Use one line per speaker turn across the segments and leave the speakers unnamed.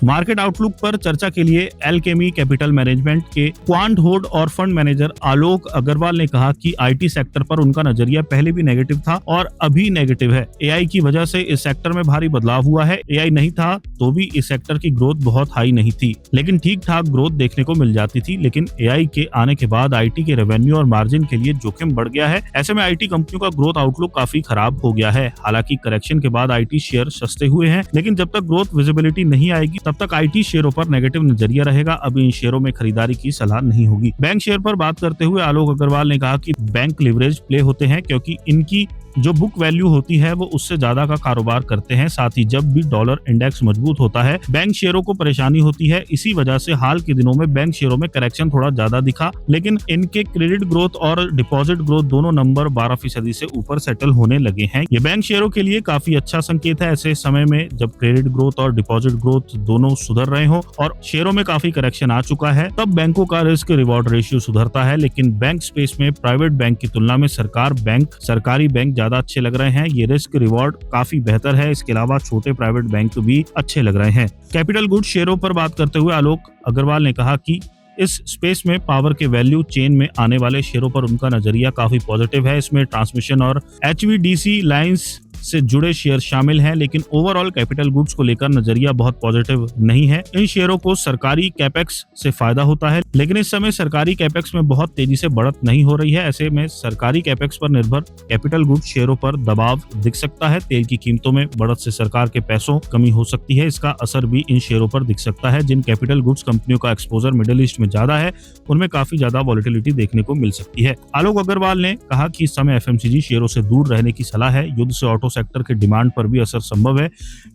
Market outlook पर चर्चा के लिए एल्केमी कैपिटल मैनेजमेंट के क्वांट होल्ड और फंड मैनेजर आलोक अग्रवाल ने कहा कि आईटी सेक्टर पर उनका नजरिया पहले भी नेगेटिव था और अभी नेगेटिव है। एआई की वजह से इस सेक्टर में भारी बदलाव हुआ है। एआई नहीं था तो भी इस सेक्टर की ग्रोथ बहुत हाई नहीं थी, लेकिन ठीक ठाक ग्रोथ देखने को मिल जाती थी। लेकिन एआई के आने के बाद आईटी के रेवेन्यू और मार्जिन के लिए जोखिम बढ़ गया है। ऐसे में आईटी कंपनियों का ग्रोथ आउटलुक काफी खराब हो गया है। हालांकि करेक्शन के बाद आईटी शेयर सस्ते हुए हैं, लेकिन जब तक ग्रोथ विजिबिलिटी नहीं आएगी तब तक आईटी शेयरों पर नेगेटिव नजरिया रहेगा। अब इन शेयरों में खरीदारी की सलाह नहीं होगी। बैंक शेयर पर बात करते हुए आलोक अग्रवाल ने कहा कि बैंक लिवरेज प्ले होते हैं क्योंकि इनकी जो बुक वैल्यू होती है वो उससे ज्यादा का कारोबार करते हैं। साथ ही जब भी डॉलर इंडेक्स मजबूत होता है बैंक शेयरों को परेशानी होती है। इसी वजह से हाल के दिनों में बैंक शेयरों में करेक्शन थोड़ा ज्यादा दिखा, लेकिन इनके क्रेडिट ग्रोथ और डिपॉजिट ग्रोथ दोनों नंबर 12% से ऊपर सेटल होने लगे हैं। ये बैंक शेयरों के लिए काफी अच्छा संकेत है। ऐसे समय में जब क्रेडिट ग्रोथ और डिपॉजिट ग्रोथ दोनों सुधर रहे हो और शेयरों में काफी करेक्शन आ चुका है, तब बैंकों का रिस्क रिवॉर्ड रेशियो सुधरता है। लेकिन बैंक स्पेस में प्राइवेट बैंक की तुलना में सरकारी बैंक ज्यादा अच्छे लग रहे हैं। ये रिस्क रिवॉर्ड काफी बेहतर है। इसके अलावा छोटे प्राइवेट बैंक भी अच्छे लग रहे हैं। कैपिटल गुड्स शेयरों पर बात करते हुए आलोक अग्रवाल ने कहा कि इस स्पेस में पावर के वैल्यू चेन में आने वाले शेयरों पर उनका नजरिया काफी पॉजिटिव है। इसमें ट्रांसमिशन और एचवीडीसी लाइंस से जुड़े शेयर शामिल हैं, लेकिन ओवरऑल कैपिटल गुड्स को लेकर नजरिया बहुत पॉजिटिव नहीं है। इन शेयरों को सरकारी कैपेक्स से फायदा होता है, लेकिन इस समय सरकारी कैपेक्स में बहुत तेजी से बढ़त नहीं हो रही है। ऐसे में सरकारी कैपेक्स पर निर्भर कैपिटल गुड्स शेयरों पर दबाव दिख सकता है। तेल की कीमतों में बढ़त से सरकार के पैसों कमी हो सकती है। इसका असर भी इन शेयरों पर दिख सकता है। जिन कैपिटल गुड्स कंपनियों का एक्सपोजर मिडिल ईस्ट में ज्यादा है उनमें काफी ज्यादा वॉलिटिलिटी देखने को मिल सकती है। आलोक अग्रवाल ने कहा कि इस समय एफएमसीजी शेयरों से दूर रहने की सलाह है। युद्ध से ऑटो सेक्टर के डिमांड पर भी असर संभव है।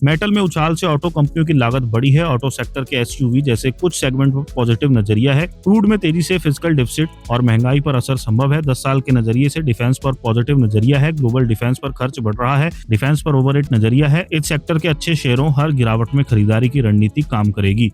मेटल में उछाल से ऑटो कंपनियों की लागत बढ़ी है। ऑटो सेक्टर के एसयूवी जैसे कुछ सेगमेंट पर पॉजिटिव नजरिया है। क्रूड में तेजी से फिजिकल डिफिसिट और महंगाई पर असर संभव है। 10 साल के नजरिए से डिफेंस पर पॉजिटिव नजरिया है। ग्लोबल डिफेंस पर खर्च बढ़ रहा है। डिफेंस पर ओवररेट नजरिया है। इस सेक्टर के अच्छे शेयरों हर गिरावट में खरीदारी की रणनीति काम करेगी।